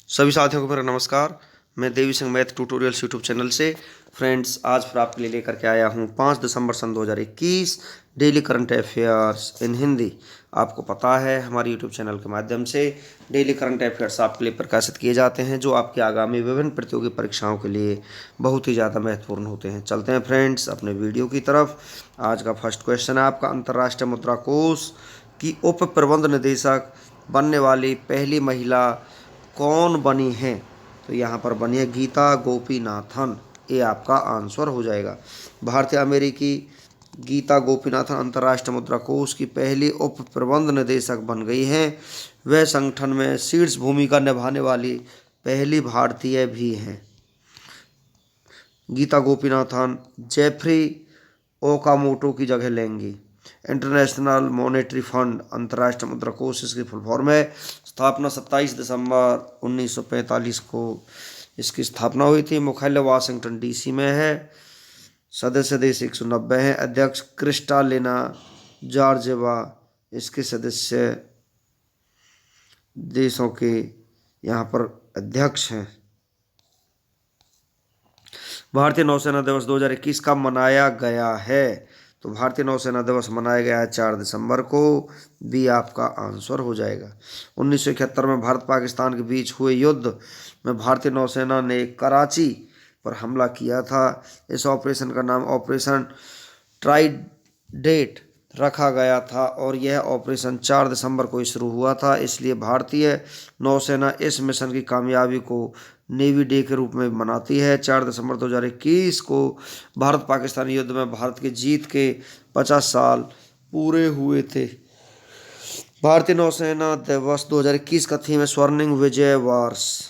सभी साथियों को मेरा नमस्कार। मैं Devi Singh math tutorials YouTube channel से फ्रेंड्स आज फिर आपके लिए लेकर के आया हूँ 5 दिसंबर सन 2021 daily current affairs in Hindi. आपको पता है हमारे यूट्यूब चैनल के माध्यम से डेली करंट अफेयर्स आपके लिए प्रकाशित किए जाते हैं जो आपकी आगामी विभिन्न प्रतियोगी परीक्षाओं के लिए बहुत ही ज़्यादा महत्वपूर्ण होते हैं। चलते हैं फ्रेंड्स अपने वीडियो की तरफ। आज का फर्स्ट क्वेश्चन है आपका, अंतर्राष्ट्रीय मुद्रा कोष की उप प्रबंध निदेशक बनने वाली पहली महिला कौन बनी है? तो यहाँ पर बनी है गीता गोपीनाथन। ये आपका आंसर हो जाएगा। भारतीय अमेरिकी गीता गोपीनाथन अंतर्राष्ट्रीय मुद्रा कोष की पहली उप प्रबंध निदेशक बन गई हैं। वह संगठन में शीर्ष भूमिका निभाने वाली पहली भारतीय भी हैं। गीता गोपीनाथन जेफरी ओकामोटो की जगह लेंगी। इंटरनेशनल मॉनेटरी फंड अंतर्राष्ट्रीय मुद्रा कोष इसकी फुल फॉर्म है। स्थापना 27 दिसंबर 1945 को इसकी स्थापना हुई थी। मुख्यालय वाशिंगटन डीसी में है। सदस्य देश 190 हैं। अध्यक्ष क्रिस्टालिना जॉर्जेवा इसके सदस्य देशों के यहाँ पर अध्यक्ष हैं। भारतीय नौसेना दिवस 2021 कब मनाया गया है? तो भारतीय नौसेना दिवस मनाया गया है 4 दिसंबर को। भी आपका आंसर हो जाएगा। 1971 में भारत पाकिस्तान के बीच हुए युद्ध में भारतीय नौसेना ने कराची पर हमला किया था। इस ऑपरेशन का नाम ऑपरेशन ट्राइडेंट रखा गया था और यह ऑपरेशन 4 दिसंबर को शुरू हुआ था। इसलिए भारतीय नौसेना इस मिशन की कामयाबी को नेवी डे के रूप में मनाती है। 4 दिसंबर 2021 को भारत पाकिस्तान युद्ध में भारत की जीत के 50 साल पूरे हुए थे। भारतीय नौसेना दिवस 2021 का थीम है स्वर्णिम विजय वर्ष।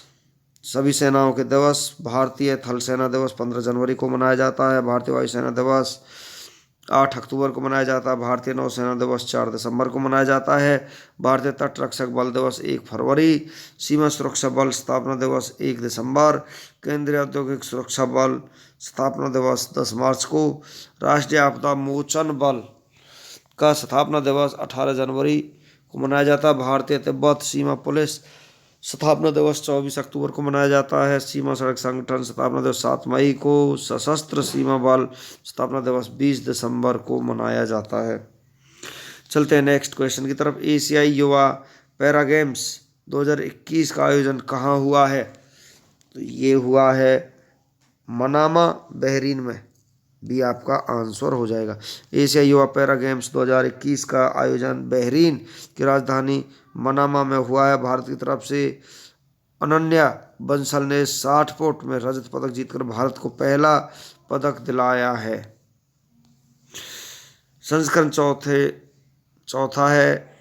सभी सेनाओं के दिवस। भारतीय थल सेना दिवस 15 जनवरी को मनाया जाता है। भारतीय वायुसेना दिवस 8 अक्टूबर को मनाया जाता है। भारतीय नौसेना दिवस 4 दिसंबर को मनाया जाता है। भारतीय तट रक्षक बल दिवस 1 फरवरी। सीमा सुरक्षा बल स्थापना दिवस 1 दिसंबर। केंद्रीय औद्योगिक सुरक्षा बल स्थापना दिवस 10 मार्च को। राष्ट्रीय आपदा मोचन बल का स्थापना दिवस 18 जनवरी को मनाया जाता है। भारतीय तिब्बत सीमा पुलिस स्थापना दिवस 24 अक्टूबर को मनाया जाता है। सीमा सड़क संगठन स्थापना दिवस 7 मई को। सशस्त्र सीमा बल स्थापना दिवस 20 दिसंबर को मनाया जाता है। चलते हैं नेक्स्ट क्वेश्चन की तरफ। एशियाई युवा पैरा गेम्स 2021 का आयोजन कहाँ हुआ है? तो ये हुआ है मनामा बहरीन में। भी आपका आंसर हो जाएगा। एशिया युवा पैरा गेम्स 2021 का आयोजन बहरीन की राजधानी मनामा में हुआ है। भारत की तरफ से अनन्या बंसल ने 60 फुट में रजत पदक जीतकर भारत को पहला पदक दिलाया है। संस्करण चौथा है।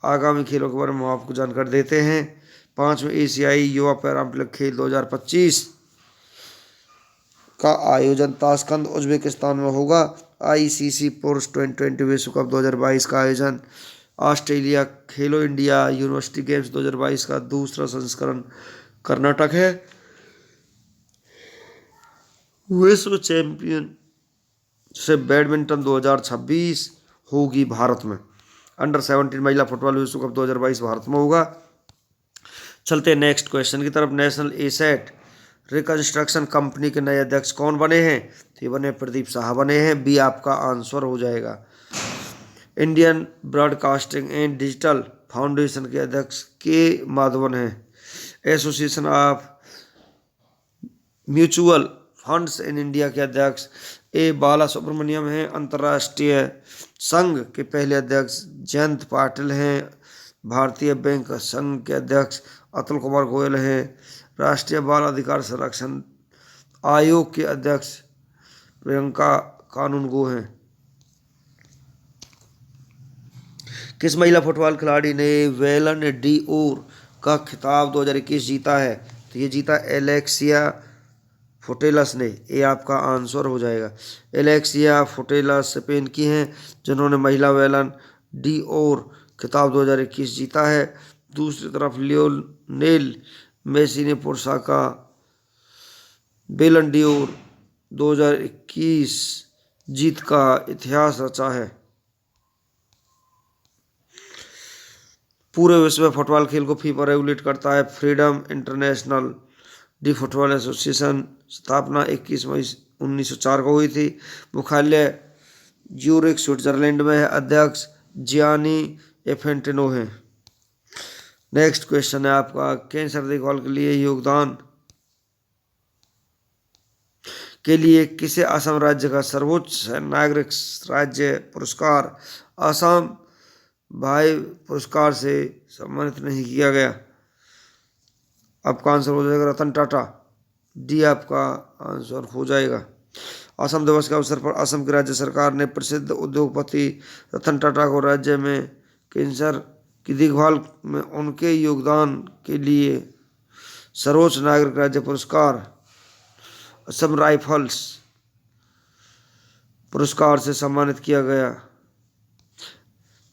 आगामी खेलों के बारे में हम आपको जानकारी देते हैं। 5वें एशियाई युवा पैरालंपिक खेल 2025 का आयोजन ताशकंद उज्बेकिस्तान में होगा। आईसीसी पुरुष T20 विश्व कप 2022 का आयोजन ऑस्ट्रेलिया। खेलो इंडिया यूनिवर्सिटी गेम्स 2022 का दूसरा संस्करण कर्नाटक है। विश्व चैंपियनशिप बैडमिंटन 2026 होगी भारत में। अंडर 17 महिला फुटबॉल विश्व कप 2022 भारत में होगा। चलते हैं नेक्स्ट क्वेश्चन की तरफ। नेशनल एसेट रिकंस्ट्रक्शन कंपनी के नए अध्यक्ष कौन बने हैं? तो ये बने प्रदीप शाह बने हैं। बी आपका आंसर हो जाएगा। Indian broadcasting and digital foundation के अध्यक्ष के माधवन हैं। Association of mutual funds in India के अध्यक्ष ए बाला सुब्रमण्यम हैं। अंतर्राष्ट्रीय संघ के पहले अध्यक्ष जयंत पाटिल हैं। भारतीय बैंक संघ के अध्यक्ष अतुल कुमार गोयल हैं। राष्ट्रीय बाल अधिकार संरक्षण आयोग के अध्यक्ष प्रियंका कानूनगो हैं। किस महिला फुटबॉल खिलाड़ी ने बैलन डी'ओर का खिताब 2021 जीता है? तो ये जीता एलेक्सिया फुटेलस ने। ये आपका आंसर हो जाएगा। एलेक्सिया फुटेलस स्पेन की हैं जिन्होंने महिला बैलन डी'ओर खिताब 2021 जीता है। दूसरी तरफ लियोनेल मेसी ने पुरुषों का बैलन डी'ओर 2021 जीत का इतिहास रचा है। पूरे विश्व में फुटबॉल खेल को फीफा रेगुलेट करता है। Freedom international D football association स्थापना 21 मई 1904 को हुई थी। मुख्यालय ज्यूरिख स्विट्जरलैंड में है। अध्यक्ष जियानी इन्फेंटिनो है। नेक्स्ट क्वेश्चन है आपका, कैंसर देखभाल के लिए योगदान के लिए किसे असम राज्य का सर्वोच्च नागरिक राज्य पुरस्कार असम भाई पुरस्कार से सम्मानित नहीं किया गया? आपका आंसर हो जाएगा रतन टाटा। डी आपका आंसर हो जाएगा। असम दिवस के अवसर पर असम की राज्य सरकार ने प्रसिद्ध उद्योगपति रतन टाटा को राज्य में कैंसर की देखभाल में उनके योगदान के लिए सर्वोच्च नागरिक राज्य पुरस्कार असम राइफल्स पुरस्कार से सम्मानित किया गया।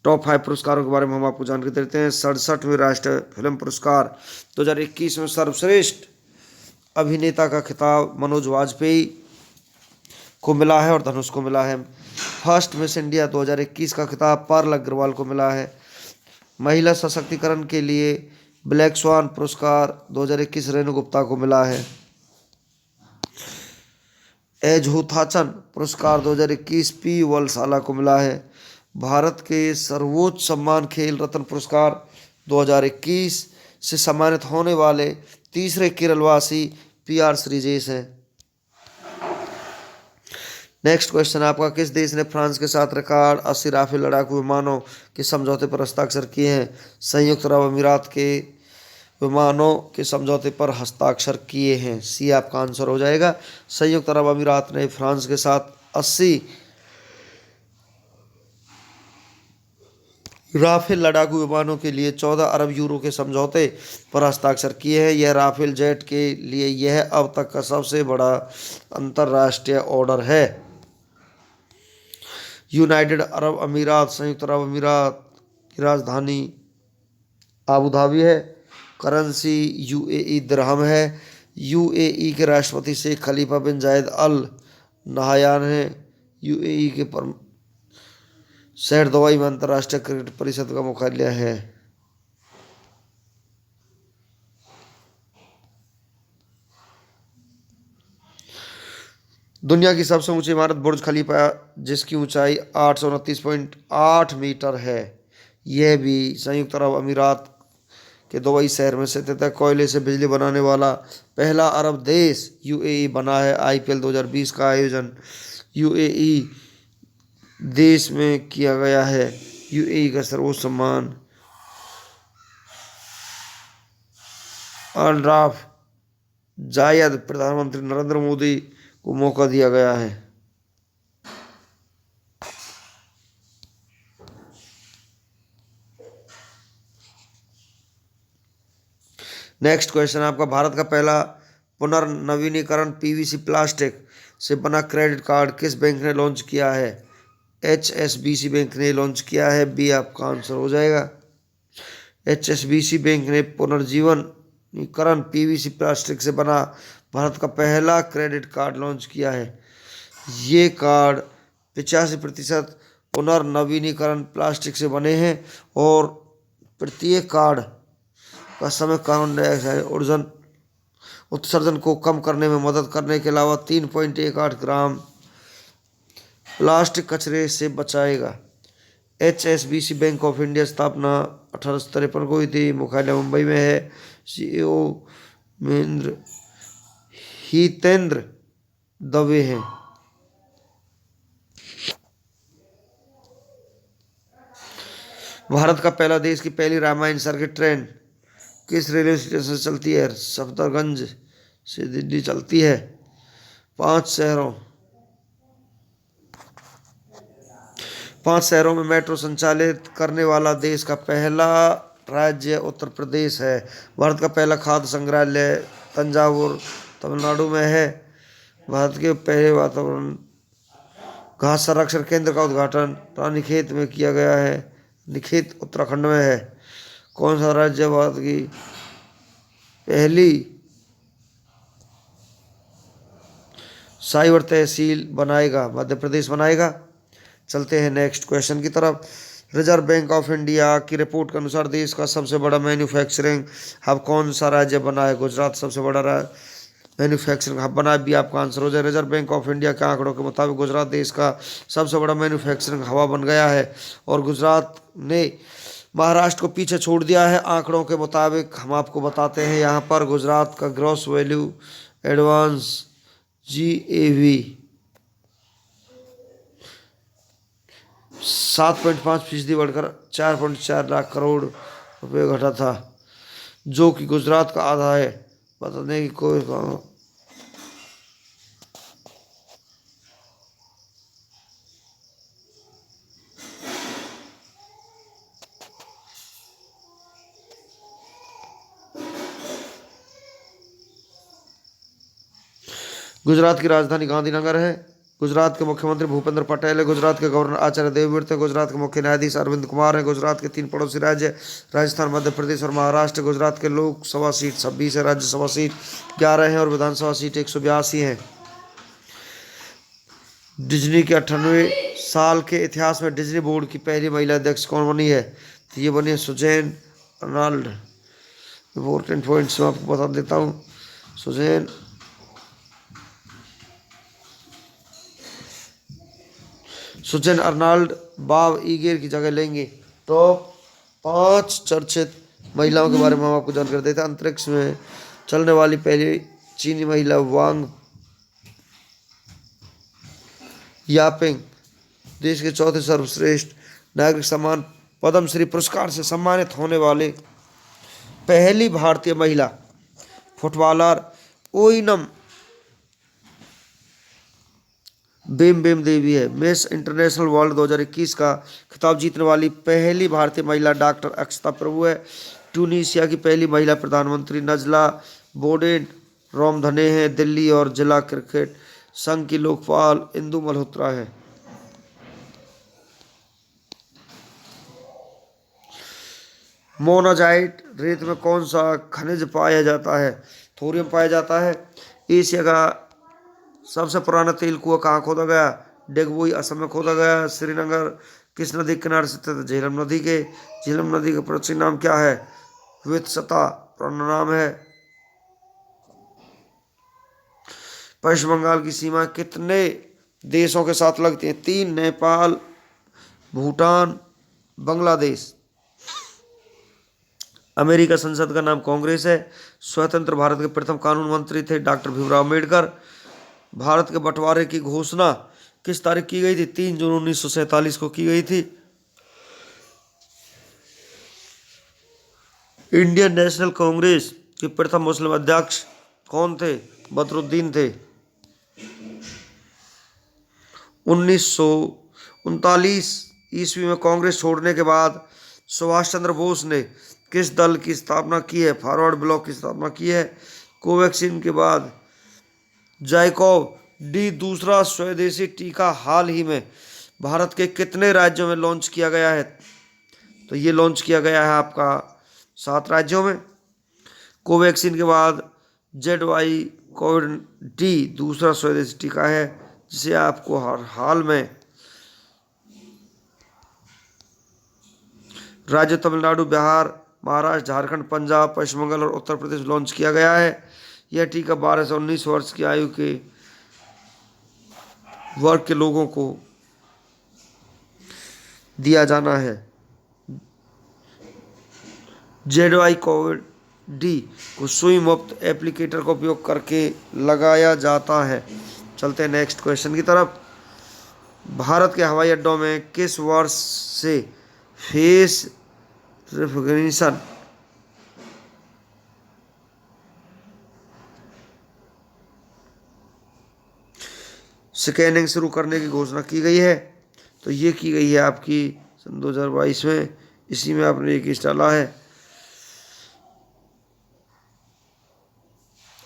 टॉप 5 पुरस्कारों के बारे में हम आपको जानकारी देते हैं। 67वें राष्ट्रीय फिल्म पुरस्कार 2021 में सर्वश्रेष्ठ अभिनेता का खिताब मनोज वाजपेयी को मिला है और धनुष को मिला है। फर्स्ट मिस इंडिया 2021 का खिताब पारुल अग्रवाल को मिला है। महिला सशक्तिकरण के लिए ब्लैक स्वान पुरस्कार 2021 रेणु गुप्ता को मिला है। एजहुथाचन पुरस्कार 2021 पी वलसाला को मिला है। भारत के सर्वोच्च सम्मान खेल रत्न पुरस्कार 2021 से सम्मानित होने वाले तीसरे केरलवासी PR श्रीजेश हैं। नेक्स्ट क्वेश्चन आपका, किस देश ने फ्रांस के साथ रिकॉर्ड 80 राफेल लड़ाकू विमानों के समझौते पर हस्ताक्षर किए हैं? संयुक्त अरब अमीरात के विमानों के समझौते पर हस्ताक्षर किए हैं। सी आपका आंसर हो जाएगा। संयुक्त अरब अमीरात ने फ्रांस के साथ 80 राफेल लड़ाकू विमानों के लिए 14 अरब यूरो के समझौते पर हस्ताक्षर किए हैं। यह राफेल जेट के लिए यह अब तक का सबसे बड़ा अंतर्राष्ट्रीय ऑर्डर है। यूनाइटेड अरब अमीरात संयुक्त अरब अमीरात की राजधानी आबू धाबी है। करेंसी UAE दिरहम है। UAE के राष्ट्रपति शेख खलीफा बिन जायद अल नहयान हैं। UAE के शहर दुबई में अंतर्राष्ट्रीय क्रिकेट परिषद का मुख्यालय है। दुनिया की सबसे ऊंची इमारत बुर्ज खलीफा जिसकी ऊंचाई 829.8 मीटर है, यह भी संयुक्त अरब अमीरात के दुबई शहर में स्थित है। कोयले से बिजली बनाने वाला पहला अरब देश UAE बना है। IPL 2020 का आयोजन UAE देश में किया गया है। UAE का सर्वोच्च सम्मान अल्राफ जायद प्रधानमंत्री नरेंद्र मोदी को मौका दिया गया है। नेक्स्ट क्वेश्चन आपका, भारत का पहला पुनर्नवीनीकरण PVC प्लास्टिक से बना क्रेडिट कार्ड किस बैंक ने लॉन्च किया है? HSBC बैंक ने लॉन्च किया है। बी आपका आंसर हो जाएगा। HSBC बैंक ने पुनर्जीवनीकरण PVC प्लास्टिक से बना भारत का पहला क्रेडिट कार्ड लॉन्च किया है। ये कार्ड 85% पुनर्नवीनीकरण प्लास्टिक से बने हैं और प्रत्येक कार्ड का समय कार्बन डाइऑक्साइड उत्सर्जन को कम करने में मदद करने के अलावा 3.18 ग्राम प्लास्टिक कचरे से बचाएगा। HSBC बैंक ऑफ इंडिया स्थापना 1853 को हुई थी। मुख्यालय मुंबई में है। CEO महेंद्र हितेंद्र दवे हैं। भारत का पहला देश की पहली रामायण सर्किट ट्रेन किस रेलवे स्टेशन से चलती है? सफदरगंज से दिल्ली चलती है। 5 शहरों में मेट्रो संचालित करने वाला देश का पहला राज्य उत्तर प्रदेश है। भारत का पहला खाद्य संग्रहालय तंजावुर तमिलनाडु में है। भारत के पहले वातावरण घास संरक्षण केंद्र का उद्घाटन रानीखेत में किया गया है। निखेत उत्तराखंड में है। कौन सा राज्य भारत की पहली साइबर तहसील बनाएगा? मध्य प्रदेश बनाएगा। चलते हैं नेक्स्ट क्वेश्चन की तरफ। रिजर्व बैंक ऑफ इंडिया की रिपोर्ट के अनुसार देश का सबसे बड़ा मैन्युफैक्चरिंग हब कौन सा राज्य बना है? गुजरात सबसे बड़ा मैन्युफैक्चरिंग हब बना है, भी आपका आंसर हो जाए। रिजर्व बैंक ऑफ इंडिया के आंकड़ों के मुताबिक गुजरात देश का सबसे बड़ा मैन्युफैक्चरिंग हवा बन गया है और गुजरात ने महाराष्ट्र को पीछे छोड़ दिया है। आंकड़ों के मुताबिक हम आपको बताते हैं, यहाँ पर गुजरात का ग्रॉस वैल्यू एडवांस GAV 7.5% बढ़कर 4.4 लाख करोड़ रुपए घटा था, जो कि गुजरात का आधा है। बताने की कोई गुजरात की राजधानी गांधीनगर है। गुजरात के मुख्यमंत्री भूपेंद्र पटेल है। गुजरात के गवर्नर आचार्य देवव्रत है। गुजरात के मुख्य न्यायाधीश अरविंद कुमार है। गुजरात के 3 पड़ोसी राज्य राजस्थान, मध्य प्रदेश और महाराष्ट्र। गुजरात के लोकसभा सीट 26 है, राज्यसभा सीट 11 है और विधानसभा सीट 182 है। डिज्नी के 98 साल के इतिहास में डिज्नी बोर्ड की पहली महिला अध्यक्ष कौन बनी है? तो ये बनी है सुजैन अर्नाल्ड। इम्पोर्टेंट पॉइंट्स मैं आपको बता देता हूँ। सुजैन अर्नाल्ड बॉब ईगर की जगह लेंगे। टॉप 5 चर्चित महिलाओं के बारे में हम आपको जानकारी देते हैं। अंतरिक्ष में चलने वाली पहली चीनी महिला वांग यापिंग। देश के चौथे सर्वश्रेष्ठ नागरिक सम्मान पद्मश्री पुरस्कार से सम्मानित होने वाले पहली भारतीय महिला फुटबॉलर ओइनम बेम देवी है। मिस इंटरनेशनल वर्ल्ड 2021 का खिताब जीतने वाली पहली भारतीय महिला डॉक्टर अक्षता प्रभु है। ट्यूनीशिया की पहली महिला प्रधानमंत्री नजला बोडेन रामधने हैं। दिल्ली और जिला क्रिकेट संघ की लोकपाल इंदु मल्होत्रा है। मोनाजाइट रेत में कौन सा खनिज पाया जाता है? थोरियम पाया जाता है। एशिया का सबसे पुराना तेल कुआं कहाँ खोदा गया? डेगबोई असम में खोदा गया। श्रीनगर किस नदी के किनारे स्थित है? झेलम नदी के। झेलम नदी का प्राचीन नाम क्या है? वित्सता पुराना नाम है। पश्चिम बंगाल की सीमा कितने देशों के साथ लगती है? 3, नेपाल, भूटान, बांग्लादेश। अमेरिका संसद का नाम कांग्रेस है। स्वतंत्र भारत के प्रथम कानून मंत्री थे डॉक्टर भीमराव अम्बेडकर। भारत के बंटवारे की घोषणा किस तारीख की गई थी? 3 जून 1947 को की गई थी। इंडियन नेशनल कांग्रेस के प्रथम मुस्लिम अध्यक्ष कौन थे? बदरुद्दीन थे। 1939 ईस्वी में कांग्रेस छोड़ने के बाद सुभाष चंद्र बोस ने किस दल की स्थापना की है? फॉरवर्ड ब्लॉक की स्थापना की है। कोवैक्सीन के बाद जाइकोव डी दूसरा स्वदेशी टीका हाल ही में भारत के कितने राज्यों में लॉन्च किया गया है? तो ये लॉन्च किया गया है आपका 7 राज्यों में। कोवैक्सीन के बाद जेडवाई कोविड डी दूसरा स्वदेशी टीका है, जिसे आपको हाल में राज्य तमिलनाडु, बिहार, महाराष्ट्र, झारखंड, पंजाब, पश्चिम बंगाल और उत्तर प्रदेश लॉन्च किया गया है। यह टीका 12 से 19 वर्ष की आयु के वर्ग के लोगों को दिया जाना है। जेडवाई कोविड डी को सुई मुक्त एप्लीकेटर का उपयोग करके लगाया जाता है। चलते हैं नेक्स्ट क्वेश्चन की तरफ। भारत के हवाई अड्डों में किस वर्ष से फेस रिकॉग्निशन स्कैनिंग शुरू करने की घोषणा की गई है? तो ये की गई है आपकी सन 2022 में। इसी में आपने एक डाला है।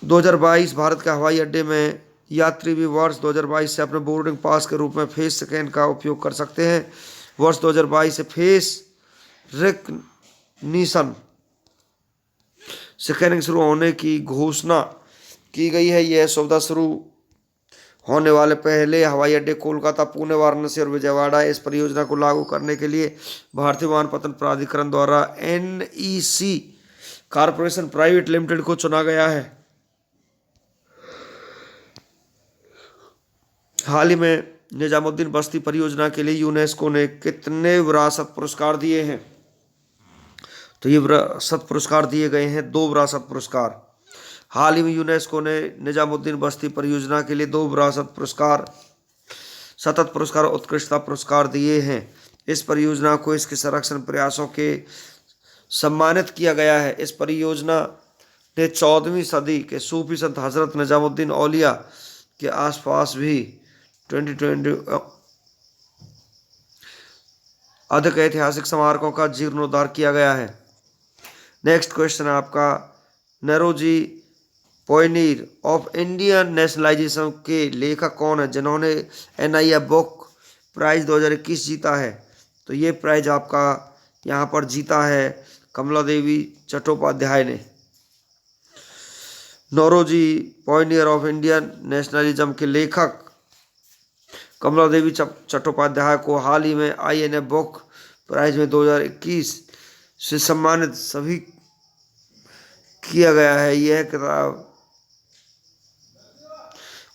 2022 भारत के हवाई अड्डे में यात्री भी वर्ष 2022 से अपने बोर्डिंग पास के रूप में फेस स्कैन का उपयोग कर सकते हैं। वर्ष 2022 से फेस रिकग्निशन स्कैनिंग शुरू होने की घोषणा की गई है। यह सुविधा शुरू होने वाले पहले हवाई अड्डे कोलकाता, पुणे, वाराणसी और विजयवाड़ा। इस परियोजना को लागू करने के लिए भारतीय विमानपत्तन प्राधिकरण द्वारा NEC कॉरपोरेशन प्राइवेट लिमिटेड को चुना गया है। हाल ही में निजामुद्दीन बस्ती परियोजना के लिए यूनेस्को ने कितने विरासत पुरस्कार दिए हैं? तो ये विरासत पुरस्कार दिए गए हैं 2 विरासत पुरस्कार। हाल ही में यूनेस्को ने निजामुद्दीन बस्ती परियोजना के लिए 2 विरासत पुरस्कार, सतत पुरस्कार और उत्कृष्टता पुरस्कार दिए हैं। इस परियोजना को इसके संरक्षण प्रयासों के सम्मानित किया गया है। इस परियोजना ने 14वीं सदी के सूफी संत हजरत निजामुद्दीन औलिया के आसपास भी 2020 अधिक ऐतिहासिक स्मारकों का जीर्णोद्धार किया गया है। नेक्स्ट क्वेश्चन है आपका, Naoroji pioneer of Indian nationalisation के लेखक कौन है जिन्होंने NIF बुक प्राइज 2021 जीता है? तो ये प्राइज आपका यहाँ पर जीता है कमला देवी चट्टोपाध्याय ने। Naoroji pioneer of Indian nationalism के लेखक कमला देवी चट्टोपाध्याय को हाल ही में INF बुक प्राइज में 2021 से सम्मानित सभी किया गया है। यह किताब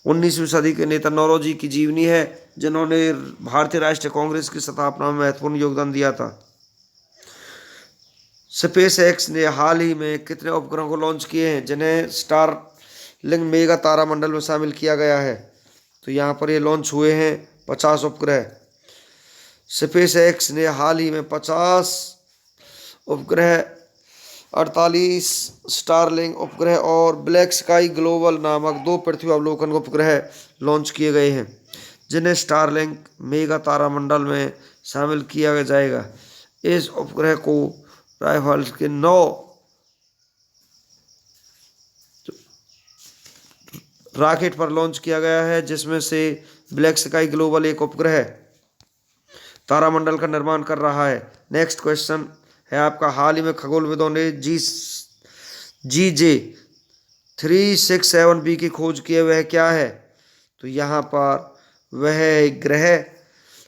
19वीं सदी के नेता नौरोजी की जीवनी है जिन्होंने भारतीय राष्ट्रीय कांग्रेस की स्थापना में महत्वपूर्ण योगदान दिया था। स्पेसएक्स ने हाल ही में कितने उपग्रहों को लॉन्च किए हैं जिन्हें स्टारलिंक मेगा तारामंडल में शामिल किया गया है? तो यहाँ पर ये लॉन्च हुए हैं 50 उपग्रह। स्पेसएक्स ने हाल ही में 50 उपग्रह, 48 स्टारलिंक उपग्रह और ब्लैक स्काई ग्लोबल नामक 2 पृथ्वी अवलोकन उपग्रह लॉन्च किए गए हैं जिन्हें स्टारलिंक मेगा तारामंडल में शामिल किया जाएगा। इस उपग्रह को राइफल्स के 9 रॉकेट पर लॉन्च किया गया है जिसमें से ब्लैक स्काई ग्लोबल एक उपग्रह तारामंडल का निर्माण कर रहा है। नेक्स्ट क्वेश्चन है आपका, हाल ही में खगोलविदों ने GJ367b की खोज की है, वह क्या है? तो यहाँ पर वह एक ग्रह।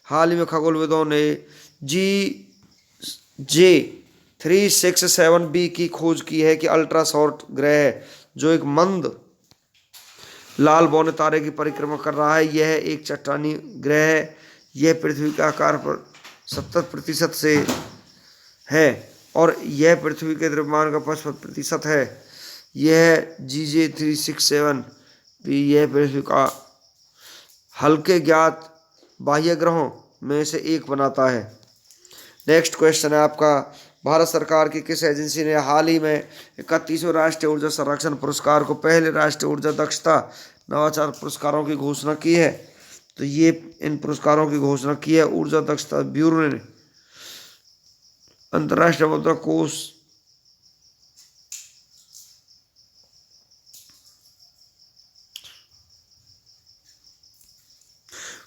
हाल ही में खगोलविदों ने GJ367b की खोज की है कि अल्ट्रा शॉर्ट ग्रह है जो एक मंद लाल बौने तारे की परिक्रमा कर रहा है। यह एक चट्टानी ग्रह है। यह पृथ्वी का आकार पर 70% से है और यह पृथ्वी के द्रव्यमान का 55% है। यह GJ367b यह पृथ्वी का हल्के ज्ञात बाह्य ग्रहों में से एक बनाता है। नेक्स्ट क्वेश्चन है आपका, भारत सरकार की किस एजेंसी ने हाल ही में 31वें राष्ट्रीय ऊर्जा संरक्षण पुरस्कार को पहले राष्ट्रीय ऊर्जा दक्षता नवाचार पुरस्कारों की घोषणा की है? तो ये इन पुरस्कारों की घोषणा की है ऊर्जा दक्षता ब्यूरो ने। अंतर्राष्ट्रीय मुद्रा कोष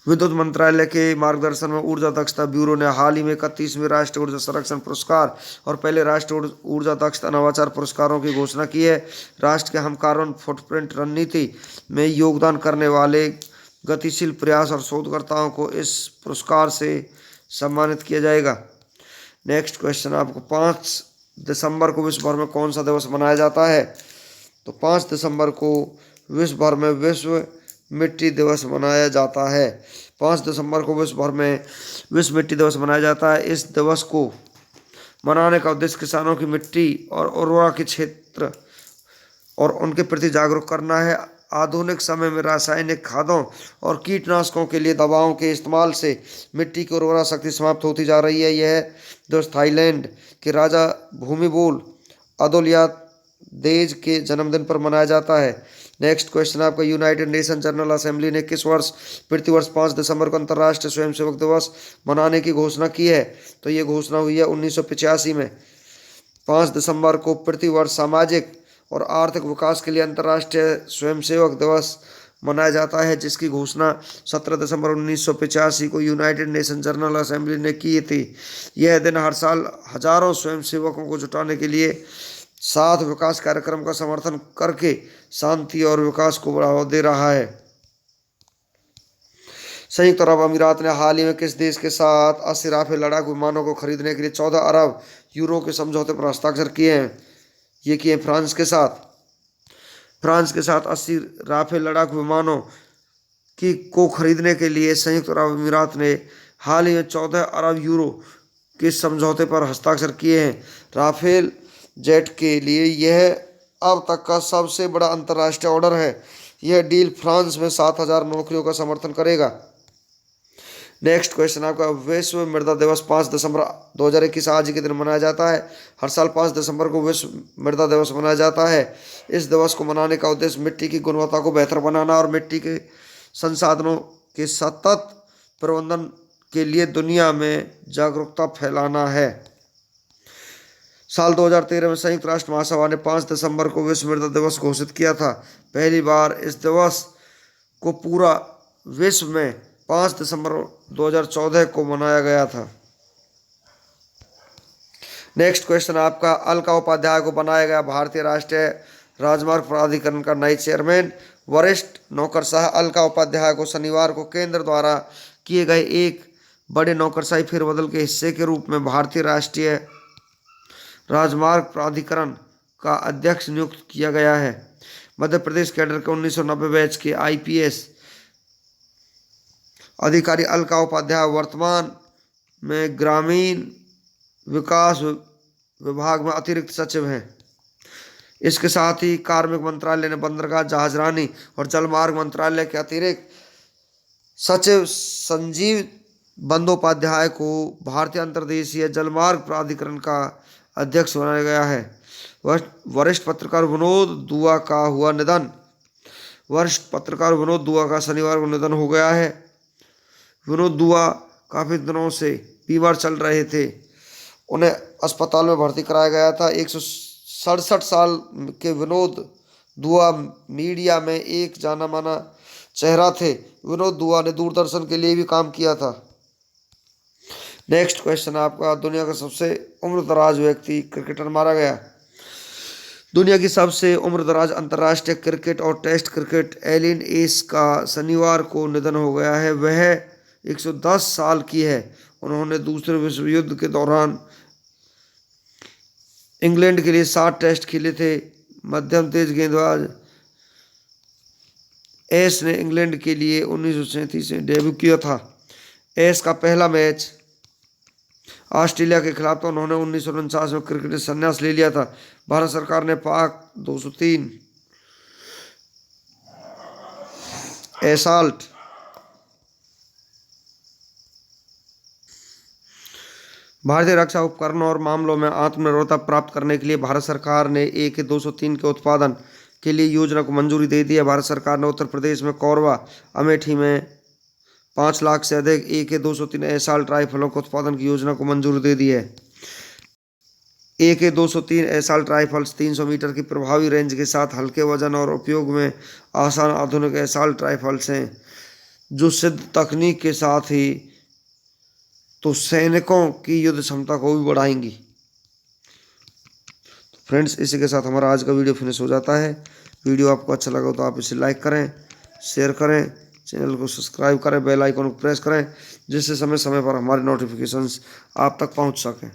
विद्युत मंत्रालय के मार्गदर्शन में ऊर्जा दक्षता ब्यूरो ने हाल ही में 31वें राष्ट्रीय ऊर्जा संरक्षण पुरस्कार और पहले राष्ट्रीय ऊर्जा दक्षता नवाचार पुरस्कारों की घोषणा की है। राष्ट्र के हम कार्बन फुटप्रिंट रणनीति में योगदान करने वाले गतिशील प्रयास और शोधकर्ताओं को इस पुरस्कार से सम्मानित किया जाएगा। नेक्स्ट क्वेश्चन आपको, 5 दिसंबर को विश्व भर में कौन सा दिवस मनाया जाता है? तो 5 दिसंबर को विश्व भर में विश्व मिट्टी दिवस मनाया जाता है। 5 दिसंबर को विश्व भर में विश्व मिट्टी दिवस मनाया जाता है। इस दिवस को मनाने का उद्देश्य किसानों की मिट्टी और उर्वरा के क्षेत्र और उनके प्रति जागरूक करना है। आधुनिक समय में रासायनिक खादों और कीटनाशकों के लिए दवाओं के इस्तेमाल से मिट्टी की उर्वरा शक्ति समाप्त होती जा रही है। यह दिवस थाईलैंड के राजा भूमिबोल अदुल्यादेज के जन्मदिन पर मनाया जाता है। नेक्स्ट क्वेश्चन आपका, यूनाइटेड नेशन जनरल असेंबली ने किस वर्ष प्रतिवर्ष 5 दिसंबर को अंतर्राष्ट्रीय स्वयंसेवक दिवस मनाने की घोषणा की है? तो ये घोषणा हुई है 1985 में। 5 दिसंबर को प्रतिवर्ष सामाजिक और आर्थिक विकास के लिए अंतर्राष्ट्रीय स्वयंसेवक दिवस मनाया जाता है जिसकी घोषणा 17 दिसंबर 1985 को यूनाइटेड नेशन जनरल असेंबली ने की थी। यह दिन हर साल हजारों स्वयंसेवकों को जुटाने के लिए साथ विकास कार्यक्रम का समर्थन करके शांति और विकास को बढ़ावा दे रहा है। संयुक्त अरब अमीरात ने हाल ही में किस देश के साथ 80 राफेल लड़ाकू विमानों को खरीदने के लिए 14 अरब यूरो के समझौते पर हस्ताक्षर किए हैं? ये किए फ्रांस के साथ। फ्रांस के साथ 80 राफेल लड़ाकू विमानों को खरीदने के लिए संयुक्त अरब अमीरात ने हाल ही में 14 अरब यूरो के समझौते पर हस्ताक्षर किए हैं। राफेल जेट के लिए यह अब तक का सबसे बड़ा अंतर्राष्ट्रीय ऑर्डर है। यह डील फ्रांस में 7,000 नौकरियों का समर्थन करेगा। नेक्स्ट क्वेश्चन आपका, विश्व मृदा दिवस 5 दिसंबर 2021 आज के दिन मनाया जाता है। हर साल 5 दिसंबर को विश्व मृदा दिवस मनाया जाता है। इस दिवस को मनाने का उद्देश्य मिट्टी की गुणवत्ता को बेहतर बनाना और मिट्टी के संसाधनों के सतत प्रबंधन के लिए दुनिया में जागरूकता फैलाना है। साल 2013 में संयुक्त राष्ट्र महासभा ने 5 दिसंबर को विश्व मृदा दिवस घोषित किया था। पहली बार इस दिवस को पूरा विश्व में 5 दिसंबर 2014 को मनाया गया था। नेक्स्ट क्वेश्चन आपका, अलका उपाध्याय को बनाया गया भारतीय राष्ट्रीय राजमार्ग प्राधिकरण का नए चेयरमैन। वरिष्ठ नौकरशाह अलका उपाध्याय को शनिवार को केंद्र द्वारा किए गए एक बड़े नौकरशाही फेरबदल के हिस्से के रूप में भारतीय राष्ट्रीय राजमार्ग प्राधिकरण का अध्यक्ष नियुक्त किया गया है। मध्य प्रदेश कैडर के 1990 बैच के IPS अधिकारी अलका उपाध्याय वर्तमान में ग्रामीण विकास विभाग में अतिरिक्त सचिव हैं। इसके साथ ही कार्मिक मंत्रालय ने बंदरगाह, जहाजरानी और जलमार्ग मंत्रालय के अतिरिक्त सचिव संजीव बंदोपाध्याय को भारतीय अंतर्देशीय जलमार्ग प्राधिकरण का अध्यक्ष बनाया गया है। वरिष्ठ पत्रकार विनोद दुआ का हुआ निधन। वरिष्ठ पत्रकार विनोद दुआ का शनिवार को निधन हो गया है। विनोद दुआ काफ़ी दिनों से बीमार चल रहे थे। उन्हें अस्पताल में भर्ती कराया गया था। 167 साल के विनोद दुआ मीडिया में एक जाना माना चेहरा थे। विनोद दुआ ने दूरदर्शन के लिए भी काम किया था। नेक्स्ट क्वेश्चन आपका, दुनिया का सबसे उम्रदराज व्यक्ति क्रिकेटर मारा गया। दुनिया की सबसे उम्रदराज अंतर्राष्ट्रीय क्रिकेट और टेस्ट क्रिकेट एलिन एस का शनिवार को निधन हो गया है। वह 110 साल की है। उन्होंने दूसरे विश्व युद्ध के दौरान इंग्लैंड के लिए 7 टेस्ट खेले थे। मध्यम तेज गेंदबाज एस ने इंग्लैंड के लिए 1937 में डेब्यू किया था। एस का पहला मैच ऑस्ट्रेलिया के खिलाफ था। उन्होंने 1949 में क्रिकेट से संन्यास ले लिया था। भारत सरकार ने पाक 203 एसाल्ट भारतीय रक्षा उपकरणों और मामलों में आत्मनिर्भरता प्राप्त करने के लिए भारत सरकार ने AK-203 के उत्पादन के लिए योजना को मंजूरी दे दी है। भारत सरकार ने उत्तर प्रदेश में कोरबा अमेठी में 5 लाख से अधिक AK-203 एसाल्ट राइफलों के उत्पादन की योजना को मंजूरी दे दी है। AK-203 एसाल्ट राइफल्स 300 मीटर की प्रभावी रेंज के साथ हल्के वजन और उपयोग में आसान आधुनिक एसाल्ट राइफल्स हैं जो सिद्ध तकनीक के साथ ही तो सैनिकों की युद्ध क्षमता को भी बढ़ाएंगी। तो फ्रेंड्स, इसी के साथ हमारा आज का वीडियो फिनिश हो जाता है। वीडियो आपको अच्छा लगा तो आप इसे लाइक करें, शेयर करें, चैनल को सब्सक्राइब करें, बेल आइकन को प्रेस करें जिससे समय समय पर हमारे नोटिफिकेशंस आप तक पहुंच सकें।